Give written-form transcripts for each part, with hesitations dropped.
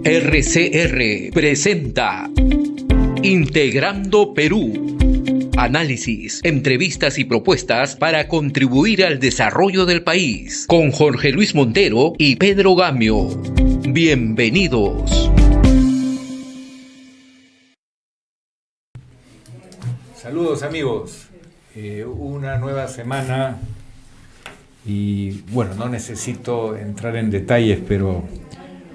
RCR presenta Integrando Perú. Análisis, entrevistas y propuestas para contribuir al desarrollo del país. Con Jorge Luis Montero y Pedro Gamio. Bienvenidos. Saludos amigos. Una nueva semana y bueno, no necesito entrar en detalles, pero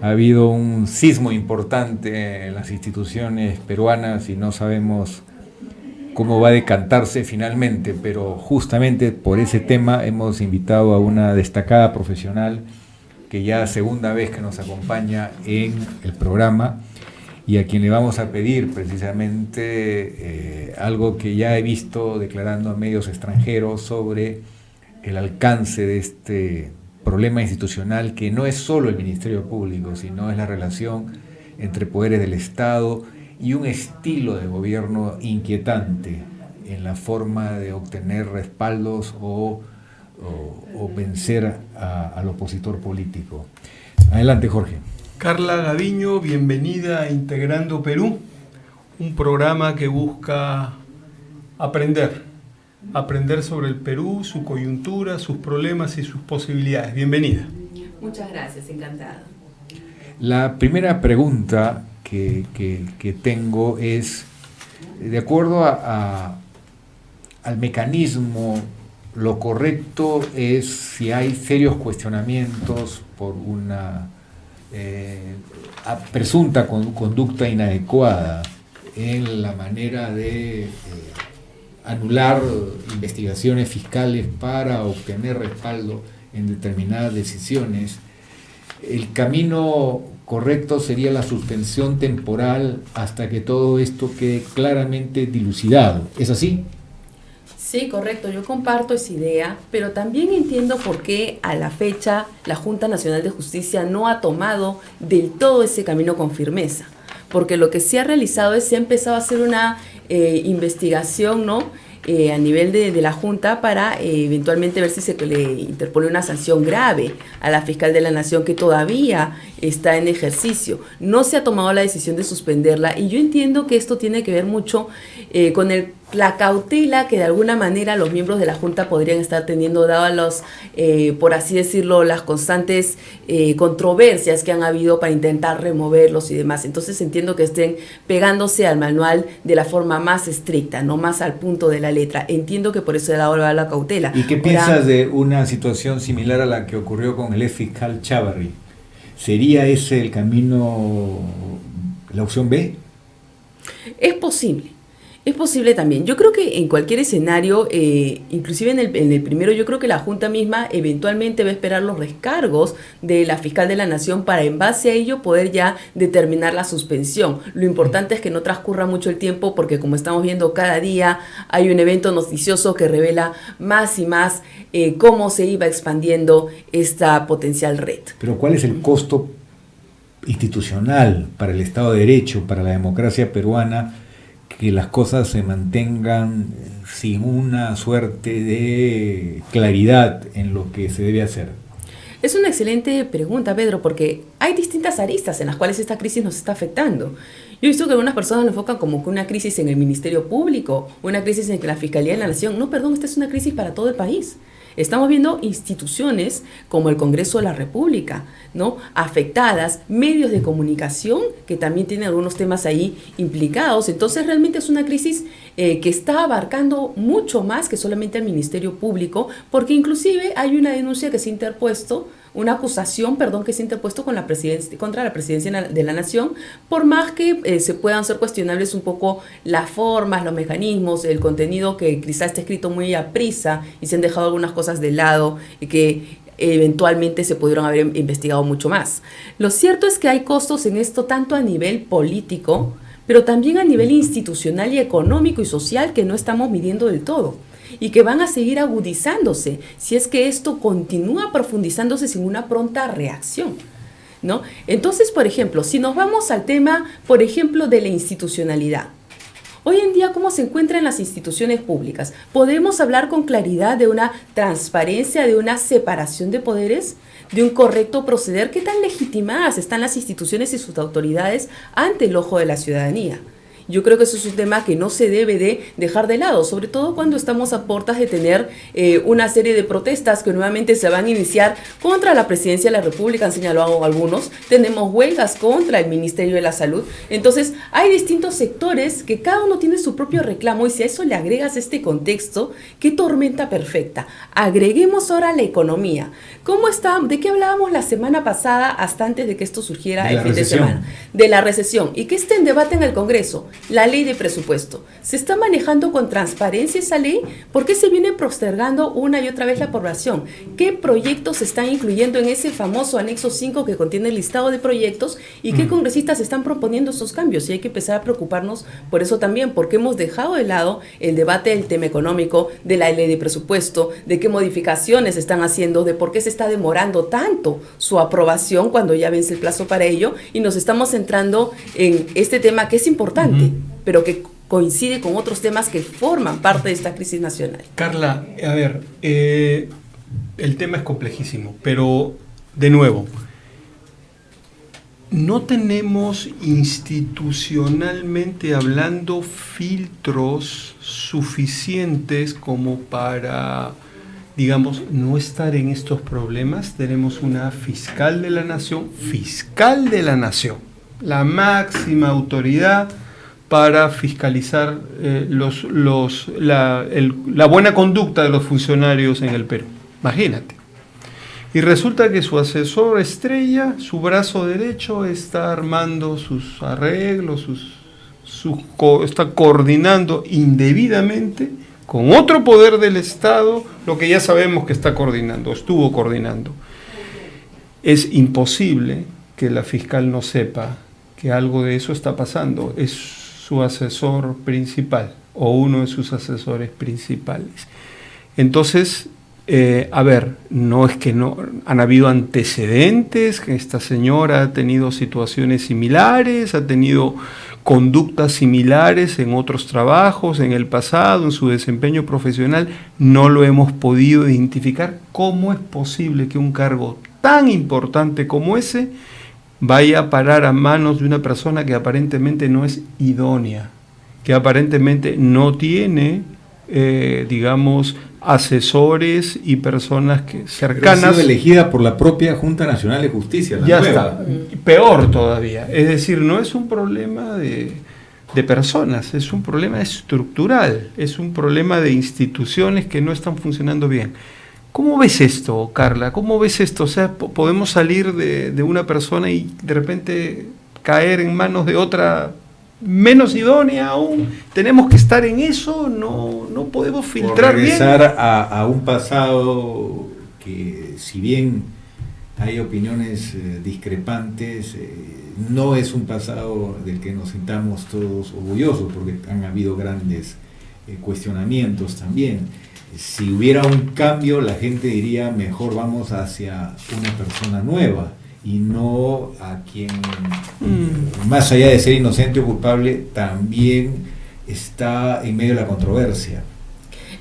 ha habido un sismo importante en las instituciones peruanas y no sabemos cómo va a decantarse finalmente, pero justamente por ese tema hemos invitado a una destacada profesional que ya segunda vez que nos acompaña en el programa y a quien le vamos a pedir precisamente algo que ya he visto declarando a medios extranjeros sobre el alcance de este problema institucional que no es solo el Ministerio Público, sino es la relación entre poderes del Estado y un estilo de gobierno inquietante en la forma de obtener respaldos o vencer al opositor político. Adelante, Jorge. Carla Gaviño, bienvenida a Integrando Perú, un programa que busca aprender sobre el Perú, su coyuntura, sus problemas y sus posibilidades. Bienvenida. Muchas gracias, encantada. La primera pregunta que tengo es, de acuerdo al mecanismo, lo correcto es si hay serios cuestionamientos por una presunta conducta inadecuada en la manera de anular investigaciones fiscales para obtener respaldo en determinadas decisiones. El camino correcto sería la suspensión temporal hasta que todo esto quede claramente dilucidado. ¿Es así? Sí, correcto, yo comparto esa idea, pero también entiendo por qué a la fecha la Junta Nacional de Justicia no ha tomado del todo ese camino con firmeza, porque lo que se ha realizado es se ha empezado a hacer una investigación, ¿no? A nivel de la Junta para eventualmente ver si se le interpone una sanción grave a la fiscal de la Nación que todavía está en ejercicio. No se ha tomado la decisión de suspenderla y yo entiendo que esto tiene que ver mucho con la cautela que de alguna manera los miembros de la Junta podrían estar teniendo dadas por así decirlo, las constantes controversias que han habido para intentar removerlos y demás. Entonces entiendo que estén pegándose al manual de la forma más estricta, no más al punto de la letra. Entiendo que por eso he dado la cautela. ¿Y qué piensas de una situación similar a la que ocurrió con el ex fiscal Chávarri? ¿Sería ese el camino, la opción B? Es posible. Es posible también. Yo creo que en cualquier escenario, inclusive en el primero, yo creo que la Junta misma eventualmente va a esperar los rescargos de la fiscal de la Nación para en base a ello poder ya determinar la suspensión. Lo importante es que no transcurra mucho el tiempo porque como estamos viendo cada día hay un evento noticioso que revela más y más cómo se iba expandiendo esta potencial red. Pero ¿cuál es el costo institucional para el Estado de Derecho, para la democracia peruana, que las cosas se mantengan sin una suerte de claridad en lo que se debe hacer? Es una excelente pregunta, Pedro, porque hay distintas aristas en las cuales esta crisis nos está afectando. Yo he visto que algunas personas lo enfocan como que una crisis en el Ministerio Público, una crisis en la Fiscalía de la Nación. No, perdón, esta es una crisis para todo el país. Estamos viendo instituciones como el Congreso de la República, ¿no? Afectadas, medios de comunicación que también tienen algunos temas ahí implicados. Entonces realmente es una crisis que está abarcando mucho más que solamente al Ministerio Público, porque inclusive hay una denuncia que se ha interpuesto, una acusación, que se ha interpuesto contra la presidencia de la Nación, por más que se puedan ser cuestionables un poco las formas, los mecanismos, el contenido que quizá está escrito muy a prisa y se han dejado algunas cosas de lado y que eventualmente se pudieron haber investigado mucho más. Lo cierto es que hay costos en esto tanto a nivel político, pero también a nivel institucional y económico y social que no estamos midiendo del todo y que van a seguir agudizándose si es que esto continúa profundizándose sin una pronta reacción, ¿no? Entonces, por ejemplo, si nos vamos al tema, por ejemplo, de la institucionalidad, Hoy en día, ¿cómo se encuentran las instituciones públicas? ¿Podemos hablar con claridad de una transparencia, de una separación de poderes, de un correcto proceder? ¿Qué tan legitimadas están las instituciones y sus autoridades ante el ojo de la ciudadanía? Yo creo que eso es un tema que no se debe de dejar de lado, sobre todo cuando estamos a puertas de tener una serie de protestas que nuevamente se van a iniciar contra la Presidencia de la República, han señalado algunos. Tenemos huelgas contra el Ministerio de la Salud. Entonces, hay distintos sectores que cada uno tiene su propio reclamo, y si a eso le agregas este contexto, ¡qué tormenta perfecta! Agreguemos ahora la economía. ¿Cómo está? ¿De qué hablábamos la semana pasada hasta antes de que esto surgiera el fin de semana? De la recesión. ¿Y qué está en debate en el Congreso? La ley de presupuesto. ¿Se está manejando con transparencia esa ley? ¿Por qué se viene postergando una y otra vez la aprobación? ¿Qué proyectos se están incluyendo en ese famoso anexo 5 que contiene el listado de proyectos? ¿Y qué congresistas están proponiendo esos cambios? Y hay que empezar a preocuparnos por eso también, porque hemos dejado de lado el debate del tema económico, de la ley de presupuesto, de qué modificaciones se están haciendo, de por qué se está demorando tanto su aprobación cuando ya vence el plazo para ello, y nos estamos centrando en este tema que es importante, pero que coincide con otros temas que forman parte de esta crisis nacional. Carla, a ver, el tema es complejísimo, pero de nuevo, no tenemos institucionalmente hablando filtros suficientes como para, digamos, no estar en estos problemas. Tenemos una fiscal de la nación, la máxima autoridad para fiscalizar la buena conducta de los funcionarios en el Perú. Imagínate. Y resulta que su asesor estrella, su brazo derecho, está armando sus arreglos, está coordinando indebidamente con otro poder del Estado lo que ya sabemos que está coordinando, estuvo coordinando. Es imposible que la fiscal no sepa que algo de eso está pasando. Es su asesor principal o uno de sus asesores principales. Entonces, a ver, no es que no han habido antecedentes, que esta señora ha tenido situaciones similares, ha tenido conductas similares en otros trabajos, en el pasado, en su desempeño profesional. No lo hemos podido identificar. ¿Cómo es posible que un cargo tan importante como ese vaya a parar a manos de una persona que aparentemente no es idónea, que aparentemente no tiene, digamos, asesores y personas cercanas? Ha sido elegida por la propia Junta Nacional de Justicia, la ya nueva. Está, peor todavía. Es decir, no es un problema de personas, es un problema estructural, es un problema de instituciones que no están funcionando bien. ¿Cómo ves esto, Carla? ¿Cómo ves esto? O sea, ¿podemos salir de una persona y de repente caer en manos de otra menos idónea aún? ¿Tenemos que estar en eso? ¿No podemos filtrar bien? Regresar a un pasado que, si bien hay opiniones discrepantes, no es un pasado del que nos sintamos todos orgullosos, porque han habido grandes cuestionamientos también. Si hubiera un cambio, la gente diría, mejor vamos hacia una persona nueva y no a quien, más allá de ser inocente o culpable, también está en medio de la controversia.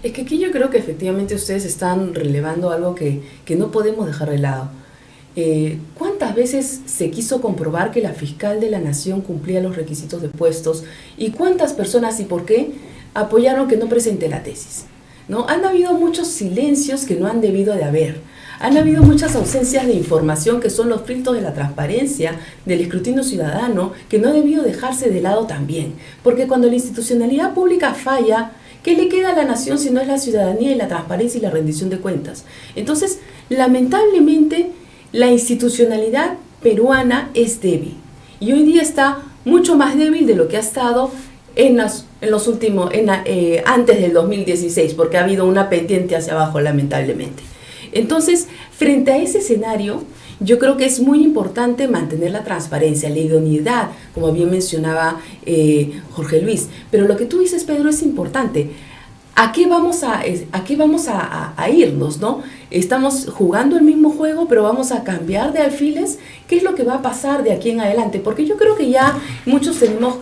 Es que aquí yo creo que efectivamente ustedes están relevando algo que no podemos dejar de lado. ¿Cuántas veces se quiso comprobar que la fiscal de la nación cumplía los requisitos de puestos? ¿Y cuántas personas y por qué apoyaron que no presente la tesis? ¿No? Han habido muchos silencios que no han debido de haber. Han habido muchas ausencias de información que son los filtros de la transparencia, del escrutinio ciudadano, que no ha debido dejarse de lado también. Porque cuando la institucionalidad pública falla, ¿qué le queda a la nación si no es la ciudadanía y la transparencia y la rendición de cuentas? Entonces, lamentablemente, la institucionalidad peruana es débil. Y hoy día está mucho más débil de lo que ha estado antes del 2016, porque ha habido una pendiente hacia abajo, lamentablemente. Entonces, frente a ese escenario, yo creo que es muy importante mantener la transparencia, la idoneidad, como bien mencionaba Jorge Luis. Pero lo que tú dices, Pedro, es importante. ¿a qué vamos a irnos, ¿no? Estamos jugando el mismo juego, pero vamos a cambiar de alfiles. ¿Qué es lo que va a pasar de aquí en adelante? Porque yo creo que ya muchos tenemos,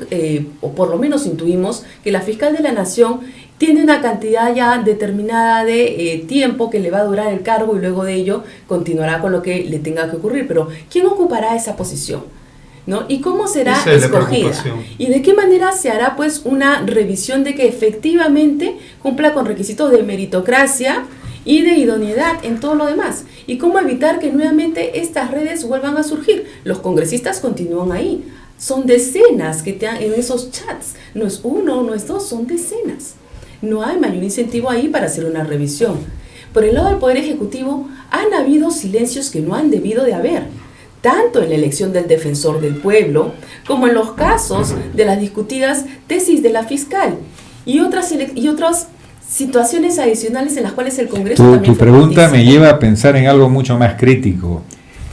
o por lo menos intuimos, que la fiscal de la Nación tiene una cantidad ya determinada de tiempo que le va a durar el cargo y luego de ello continuará con lo que le tenga que ocurrir. Pero ¿quién ocupará esa posición? ¿No? ¿Y cómo será escogida? ¿Y de qué manera se hará pues una revisión de que efectivamente cumpla con requisitos de meritocracia y de idoneidad en todo lo demás? ¿Y cómo evitar que nuevamente estas redes vuelvan a surgir? Los congresistas continúan ahí. Son decenas que están en esos chats. No es uno, no es dos, son decenas. No hay mayor incentivo ahí para hacer una revisión. Por el lado del Poder Ejecutivo han habido silencios que no han debido de haber, tanto en la elección del defensor del pueblo, como en los casos de las discutidas tesis de la fiscal y otras situaciones adicionales en las cuales el Congreso también Tu pregunta me lleva a pensar en algo mucho más crítico,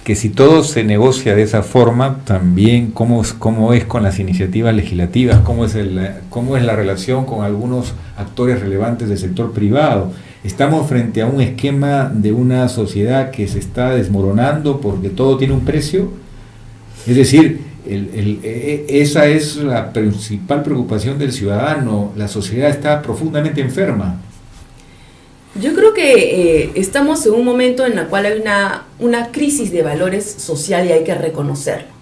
que si todo se negocia de esa forma, también cómo es con las iniciativas legislativas, cómo es la relación con algunos actores relevantes del sector privado. Estamos frente a un esquema de una sociedad que se está desmoronando porque todo tiene un precio. Es decir, esa es la principal preocupación del ciudadano. La sociedad está profundamente enferma. Yo creo que estamos en un momento en el cual hay una crisis de valores social y hay que reconocerlo.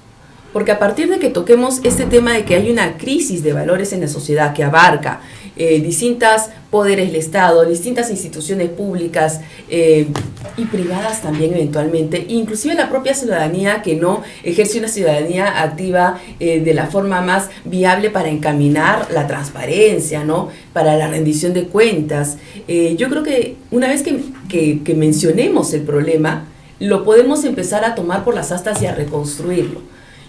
Porque a partir de que toquemos este tema de que hay una crisis de valores en la sociedad que abarca distintos poderes del Estado, distintas instituciones públicas y privadas también eventualmente, inclusive la propia ciudadanía que no ejerce una ciudadanía activa de la forma más viable para encaminar la transparencia, ¿no? Para la rendición de cuentas. Yo creo que una vez que mencionemos el problema, lo podemos empezar a tomar por las astas y a reconstruirlo.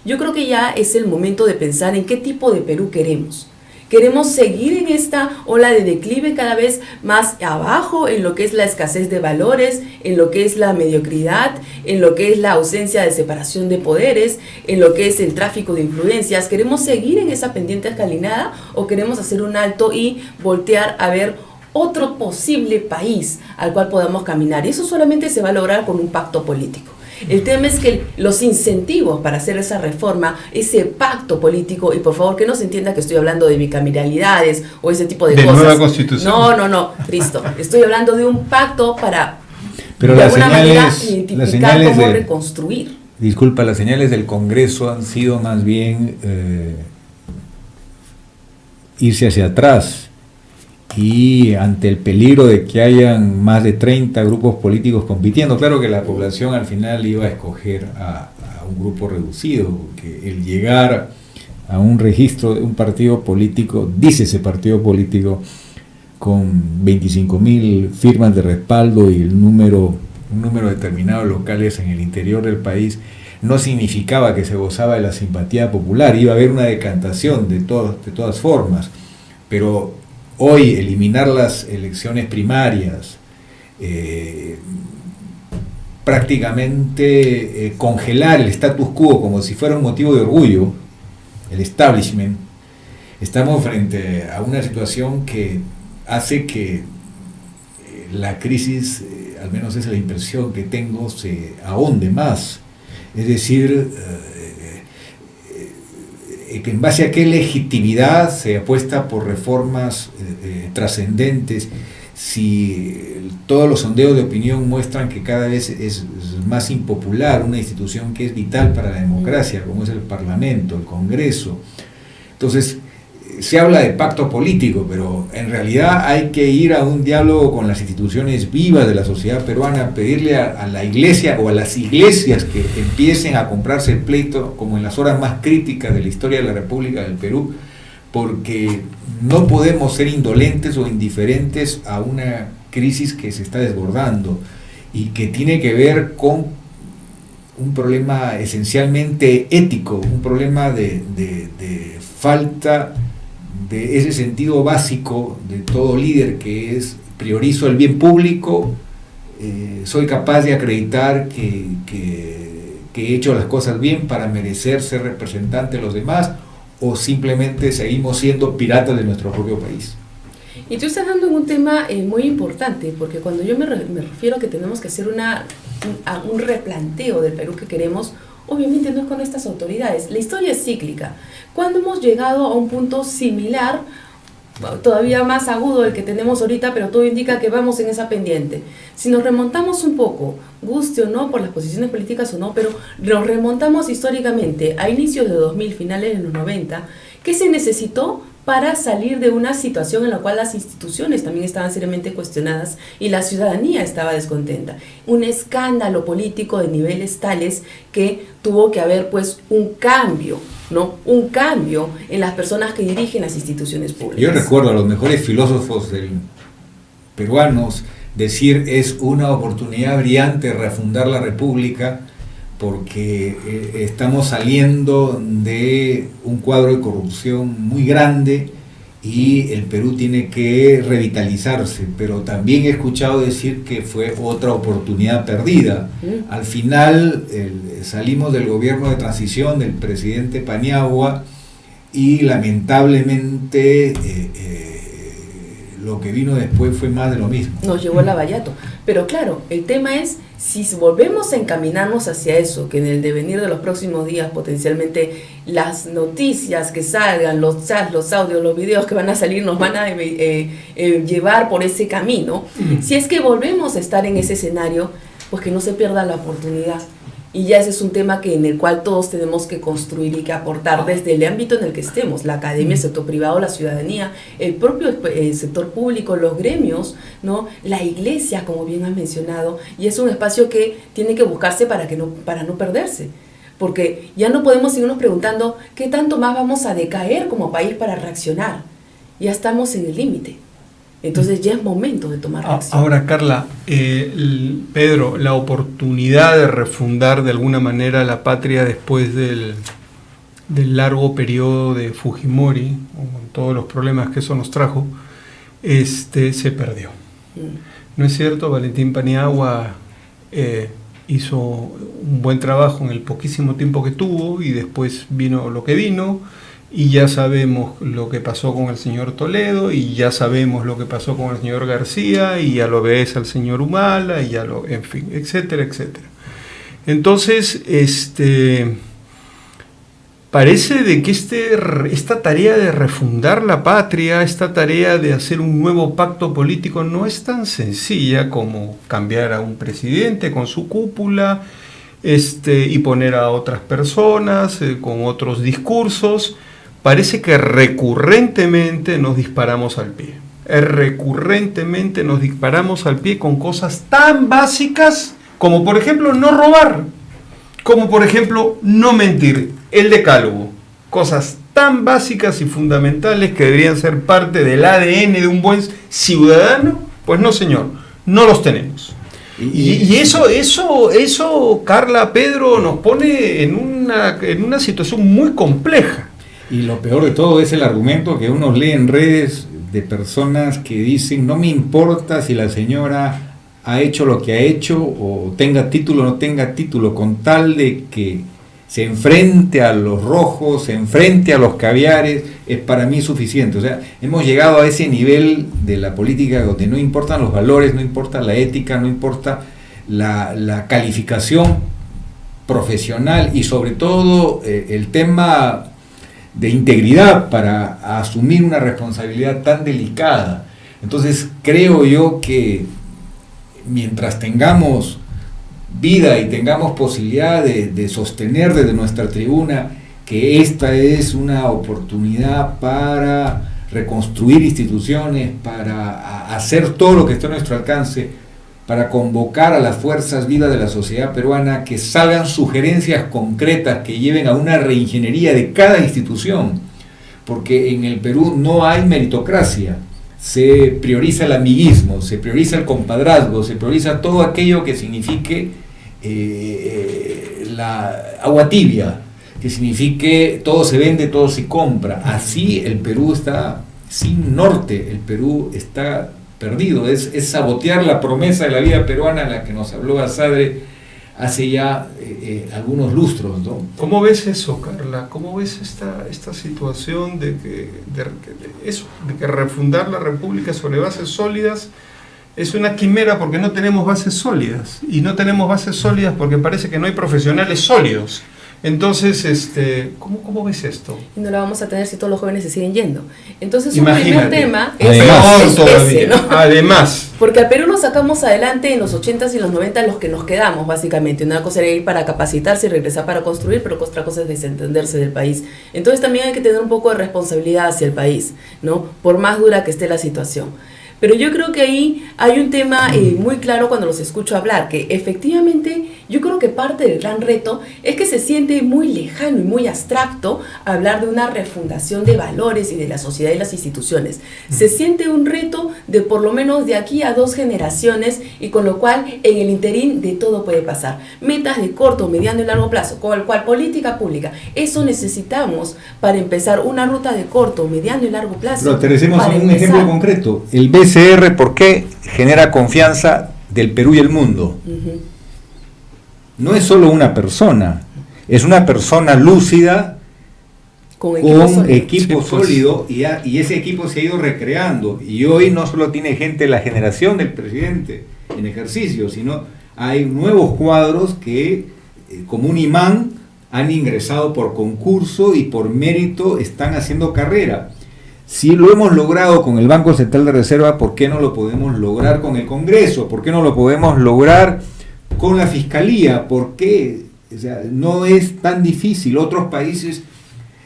Yo creo que ya es el momento de pensar en qué tipo de Perú queremos. Queremos seguir en esta ola de declive cada vez más abajo en lo que es la escasez de valores, en lo que es la mediocridad, en lo que es la ausencia de separación de poderes, en lo que es el tráfico de influencias. ¿Queremos seguir en esa pendiente escalinada o queremos hacer un alto y voltear a ver otro posible país al cual podamos caminar? Y eso solamente se va a lograr con un pacto político. El tema es que los incentivos para hacer esa reforma, ese pacto político, y por favor que no se entienda que estoy hablando de bicameralidades o ese tipo de cosas. Nueva constitución. No, Cristo. Estoy hablando de un pacto para Pero de las alguna manera señales identificar cómo reconstruir. Disculpa, las señales del Congreso han sido más bien irse hacia atrás. Y ante el peligro de que hayan más de 30 grupos políticos compitiendo, claro que la población al final iba a escoger a un grupo reducido, porque el llegar a un registro de un partido político, dice ese partido político, con 25.000 firmas de respaldo y un número determinado de locales en el interior del país, no significaba que se gozaba de la simpatía popular. Iba a haber una decantación de todas formas, pero hoy eliminar las elecciones primarias, prácticamente congelar el status quo como si fuera un motivo de orgullo, el establishment, estamos frente a una situación que hace que la crisis, al menos esa es la impresión que tengo, se ahonde más. Es decir, que en base a qué legitimidad se apuesta por reformas trascendentes, si todos los sondeos de opinión muestran que cada vez es más impopular una institución que es vital para la democracia, como es el Parlamento, el Congreso. Entonces, se habla de pacto político, pero en realidad hay que ir a un diálogo con las instituciones vivas de la sociedad peruana, pedirle a la iglesia o a las iglesias que empiecen a comprarse el pleito como en las horas más críticas de la historia de la República del Perú, porque no podemos ser indolentes o indiferentes a una crisis que se está desbordando y que tiene que ver con un problema esencialmente ético, un problema de falta de ese sentido básico de todo líder, que es: priorizo el bien público, soy capaz de acreditar que he hecho las cosas bien para merecer ser representante de los demás, o simplemente seguimos siendo piratas de nuestro propio país. Y tú estás dando un tema muy importante, porque cuando yo me refiero a que tenemos que hacer un replanteo del Perú que queremos, obviamente no es con estas autoridades. La historia es cíclica. Cuando hemos llegado a un punto similar, todavía más agudo del que tenemos ahorita, pero todo indica que vamos en esa pendiente. Si nos remontamos un poco, guste o no por las posiciones políticas o no, pero nos remontamos históricamente a inicios de 2000, finales de los 90, ¿qué se necesitó para salir de una situación en la cual las instituciones también estaban seriamente cuestionadas y la ciudadanía estaba descontenta? Un escándalo político de niveles tales que tuvo que haber pues un cambio, ¿no? Un cambio en las personas que dirigen las instituciones públicas. Yo recuerdo a los mejores filósofos peruanos decir: es una oportunidad brillante refundar la República, porque estamos saliendo de un cuadro de corrupción muy grande y el Perú tiene que revitalizarse. Pero también he escuchado decir que fue otra oportunidad perdida. Al final salimos del gobierno de transición del presidente Paniagua y lamentablemente lo que vino después fue más de lo mismo. Nos llevó el Lavallato. Pero claro, el tema es, si volvemos a encaminarnos hacia eso, que en el devenir de los próximos días potencialmente las noticias que salgan, los chats, los audios, los videos que van a salir nos van a llevar por ese camino, si es que volvemos a estar en ese escenario, pues que no se pierda la oportunidad. Y ya ese es un tema en el cual todos tenemos que construir y que aportar desde el ámbito en el que estemos, la academia, el sector privado, la ciudadanía, el propio sector público, los gremios, ¿no? La iglesia, como bien has mencionado, y es un espacio que tiene que buscarse para no perderse. Porque ya no podemos seguirnos preguntando qué tanto más vamos a decaer como país para reaccionar. Ya estamos en el límite. Entonces ya es momento de tomar acción. Ahora, Carla, Pedro, la oportunidad de refundar de alguna manera la patria después del largo periodo de Fujimori, con todos los problemas que eso nos trajo, se perdió. ¿No es cierto? Valentín Paniagua hizo un buen trabajo en el poquísimo tiempo que tuvo y después vino lo que vino. Y ya sabemos lo que pasó con el señor Toledo, y ya sabemos lo que pasó con el señor García, y ya lo ves al señor Humala, en fin, etcétera, etcétera. Entonces, parece de que esta tarea de refundar la patria, esta tarea de hacer un nuevo pacto político, no es tan sencilla como cambiar a un presidente con su cúpula, y poner a otras personas con otros discursos. Parece que recurrentemente nos disparamos al pie. Recurrentemente nos disparamos al pie con cosas tan básicas como, por ejemplo, no robar, como, por ejemplo, no mentir, el decálogo. Cosas tan básicas y fundamentales que deberían ser parte del ADN de un buen ciudadano. Pues no, señor, no los tenemos. Y eso, Carla, Pedro, nos pone en una situación muy compleja. Y lo peor de todo es el argumento que uno lee en redes de personas que dicen: no me importa si la señora ha hecho lo que ha hecho, o tenga título o no tenga título, con tal de que se enfrente a los rojos, se enfrente a los caviares, es para mí suficiente. O sea, hemos llegado a ese nivel de la política donde no importan los valores, no importa la ética, no importa la calificación profesional, y sobre todo el tema de integridad para asumir una responsabilidad tan delicada. Entonces creo yo que mientras tengamos vida y tengamos posibilidad de sostener desde nuestra tribuna que esta es una oportunidad para reconstruir instituciones, para hacer todo lo que esté a nuestro alcance, para convocar a las fuerzas vivas de la sociedad peruana, que salgan sugerencias concretas que lleven a una reingeniería de cada institución, porque en el Perú no hay meritocracia, se prioriza el amiguismo, se prioriza el compadrazgo, se prioriza todo aquello que signifique la agua tibia, que signifique todo se vende, todo se compra. Así el Perú está sin norte, el Perú está perdido, es sabotear la promesa de la vida peruana en la que nos habló Basadre hace ya algunos lustros, ¿no? ¿Cómo ves eso, Carla? ¿Cómo ves esta situación de que refundar la República sobre bases sólidas es una quimera porque no tenemos bases sólidas? Y no tenemos bases sólidas porque parece que no hay profesionales sólidos. Entonces, ¿cómo ves esto? Y no la vamos a tener si todos los jóvenes se siguen yendo. Entonces, Imagínate. un primer tema Además, ese, ¿no? Además. Porque a Perú lo sacamos adelante en los 80s y los 90s, los que nos quedamos, básicamente. Una cosa era ir para capacitarse y regresar para construir, pero otra cosa es desentenderse del país. Entonces, también hay que tener un poco de responsabilidad hacia el país, ¿no? Por más dura que esté la situación. Pero yo creo que ahí hay un tema muy claro cuando los escucho hablar, que efectivamente yo creo que parte del gran reto es que se siente muy lejano y muy abstracto hablar de una refundación de valores y de la sociedad y las instituciones. Se siente un reto de por lo menos de aquí a 2 generaciones y con lo cual en el interín de todo puede pasar. Metas de corto, mediano y largo plazo, con el cual política pública. Eso necesitamos para empezar una ruta de corto, mediano y largo plazo. Pero aterricemos en un ejemplo concreto. El BCR, ¿por qué genera confianza del Perú y el mundo? No es solo una persona, es una persona lúcida con equipo sólido y ese equipo se ha ido recreando y hoy no solo tiene gente la generación del presidente en ejercicio, sino hay nuevos cuadros que como un imán han ingresado por concurso y por mérito están haciendo carrera. Si lo hemos logrado con el Banco Central de Reserva, ¿por qué no lo podemos lograr con el Congreso? ¿Por qué no lo podemos lograr con la Fiscalía? ¿Por qué? O sea, no es tan difícil. Otros países,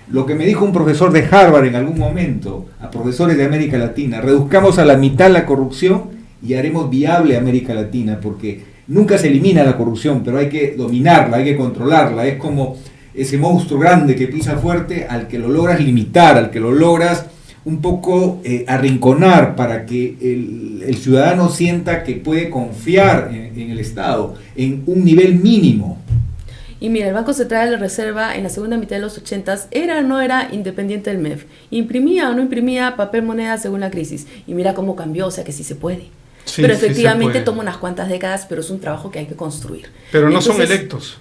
lo que me dijo un profesor de Harvard en algún momento, a profesores de América Latina, reduzcamos a la mitad la corrupción y haremos viable América Latina, porque nunca se elimina la corrupción, pero hay que dominarla, hay que controlarla. Es como ese monstruo grande que pisa fuerte al que lo logras limitar, al que lo logras un poco arrinconar para que el ciudadano sienta que puede confiar en el Estado, en un nivel mínimo. Y mira, el Banco Central de Reserva en la segunda mitad de los 80s era o no era independiente del MEF. Imprimía o no imprimía papel moneda según la crisis. Y mira cómo cambió, o sea que sí se puede. Sí, pero efectivamente toma unas cuantas décadas, pero es un trabajo que hay que construir. Pero no son electos.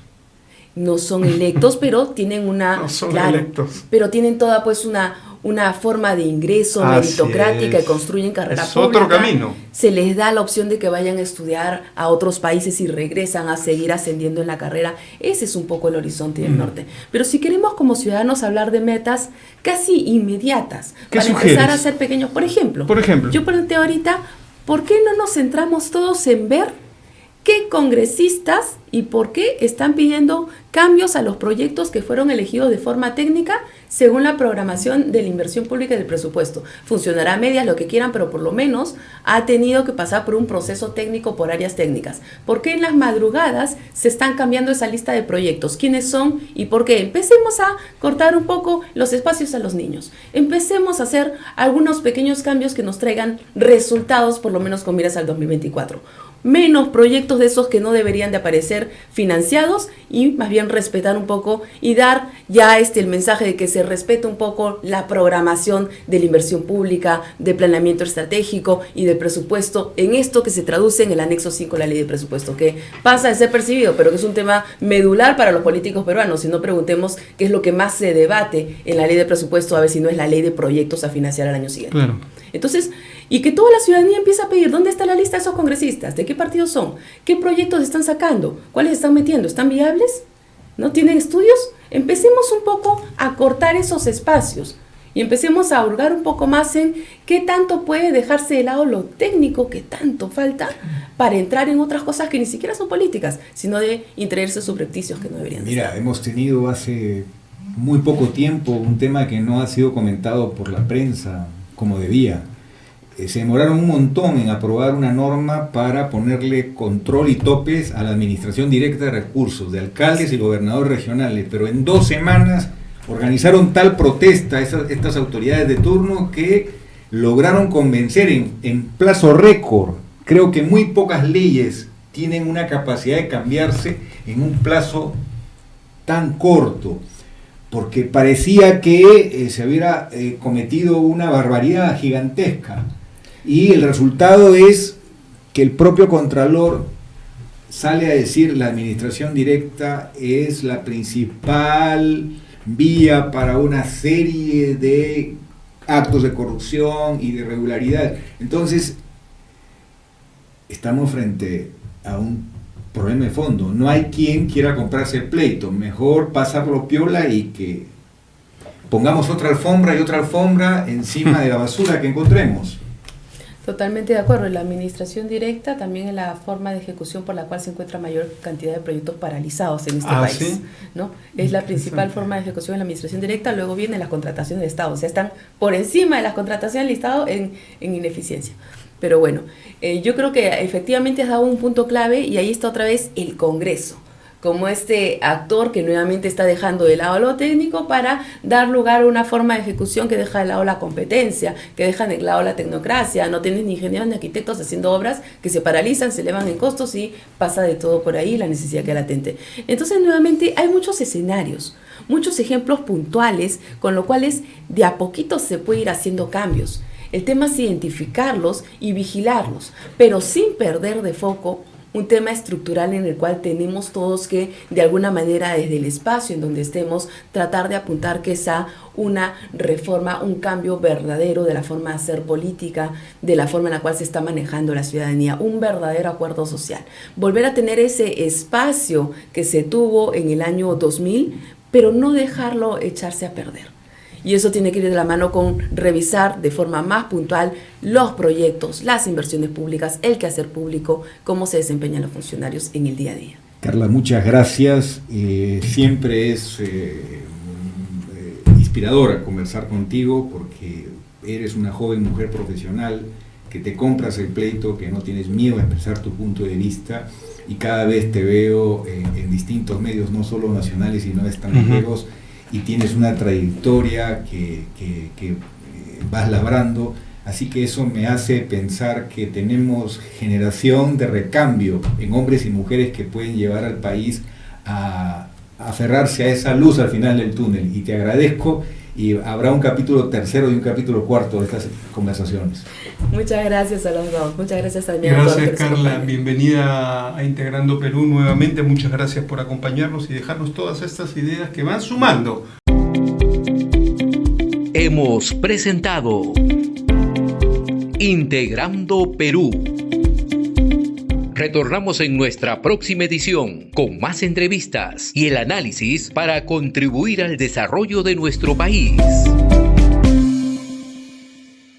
No son electos, pero tienen una... No son electos. Pero tienen toda pues una forma de ingreso meritocrática y construyen carrera pública. Es otro camino. Se les da la opción de que vayan a estudiar a otros países y regresan a seguir ascendiendo en la carrera. Ese es un poco el horizonte del norte. Pero si queremos como ciudadanos hablar de metas casi inmediatas, ¿qué para sugieres? Empezar a ser pequeños. Por ejemplo, yo planteo ahorita, ¿por qué no nos centramos todos en ver qué congresistas y por qué están pidiendo cambios a los proyectos que fueron elegidos de forma técnica según la programación de la inversión pública y del presupuesto? Funcionará a medias, lo que quieran, pero por lo menos ha tenido que pasar por un proceso técnico por áreas técnicas. ¿Por qué en las madrugadas se están cambiando esa lista de proyectos? ¿Quiénes son y por qué? Empecemos a cortar un poco los espacios a los niños. Empecemos a hacer algunos pequeños cambios que nos traigan resultados, por lo menos con miras al 2024. Menos proyectos de esos que no deberían de aparecer financiados y más bien respetar un poco y dar ya el mensaje de que se respete un poco la programación de la inversión pública, de planeamiento estratégico y de presupuesto en esto que se traduce en el anexo 5 de la ley de presupuesto, que pasa de ser percibido, pero que es un tema medular para los políticos peruanos. Si no, preguntemos qué es lo que más se debate en la ley de presupuesto, a ver si no es la ley de proyectos a financiar al año siguiente. Claro. Entonces, y que toda la ciudadanía empiece a pedir, ¿dónde está la lista de esos congresistas? ¿De qué partidos son? ¿Qué proyectos están sacando? ¿Cuáles están metiendo? ¿Están viables? ¿No tienen estudios? Empecemos un poco a cortar esos espacios y empecemos a hurgar un poco más en qué tanto puede dejarse de lado lo técnico que tanto falta para entrar en otras cosas que ni siquiera son políticas, sino de intraerse subrepticios que no deberían estar. Mira, hemos tenido hace muy poco tiempo un tema que no ha sido comentado por la prensa como debía. Se demoraron un montón en aprobar una norma para ponerle control y topes a la administración directa de recursos, de alcaldes y gobernadores regionales, pero en 2 semanas organizaron tal protesta estas autoridades de turno que lograron convencer en plazo récord. Creo que muy pocas leyes tienen una capacidad de cambiarse en un plazo tan corto, porque parecía que se hubiera cometido una barbaridad gigantesca. Y el resultado es que el propio Contralor sale a decir la administración directa es la principal vía para una serie de actos de corrupción y de irregularidad. Entonces, estamos frente a un problema de fondo. No hay quien quiera comprarse el pleito. Mejor pasarlo piola y que pongamos otra alfombra encima de la basura que encontremos. Totalmente de acuerdo. La administración directa también es la forma de ejecución por la cual se encuentra mayor cantidad de proyectos paralizados en este país. ¿Sí? ¿No? Es la principal forma de ejecución en la administración directa. Luego vienen las contrataciones del Estado. O sea, están por encima de las contrataciones del Estado en ineficiencia. Pero bueno, yo creo que efectivamente has dado un punto clave y ahí está otra vez el Congreso, como este actor que nuevamente está dejando de lado lo técnico para dar lugar a una forma de ejecución que deja de lado la competencia, que deja de lado la tecnocracia. No tienes ni ingenieros ni arquitectos haciendo obras que se paralizan, se elevan en costos y pasa de todo por ahí, la necesidad que latente. Entonces, nuevamente, hay muchos escenarios, muchos ejemplos puntuales, con lo cual de a poquito se puede ir haciendo cambios. El tema es identificarlos y vigilarlos, pero sin perder de foco un tema estructural en el cual tenemos todos que, de alguna manera, desde el espacio en donde estemos, tratar de apuntar que sea una reforma, un cambio verdadero de la forma de hacer política, de la forma en la cual se está manejando la ciudadanía, un verdadero acuerdo social. Volver a tener ese espacio que se tuvo en el año 2000, pero no dejarlo echarse a perder. Y eso tiene que ir de la mano con revisar de forma más puntual los proyectos, las inversiones públicas, el quehacer público, cómo se desempeñan los funcionarios en el día a día. Carla, muchas gracias. Siempre es inspirador conversar contigo porque eres una joven mujer profesional que te compras el pleito, que no tienes miedo a expresar tu punto de vista y cada vez te veo en distintos medios, no solo nacionales sino extranjeros. Y tienes una trayectoria que vas labrando, así que eso me hace pensar que tenemos generación de recambio en hombres y mujeres que pueden llevar al país a aferrarse a esa luz al final del túnel, y te agradezco, y habrá un capítulo tercero y un capítulo cuarto de estas conversaciones. Muchas gracias a los dos, muchas gracias también a todos. Gracias, Carla, bienvenida a Integrando Perú nuevamente, muchas gracias por acompañarnos y dejarnos todas estas ideas que van sumando. Hemos presentado Integrando Perú. Retornamos en nuestra próxima edición con más entrevistas y el análisis para contribuir al desarrollo de nuestro país.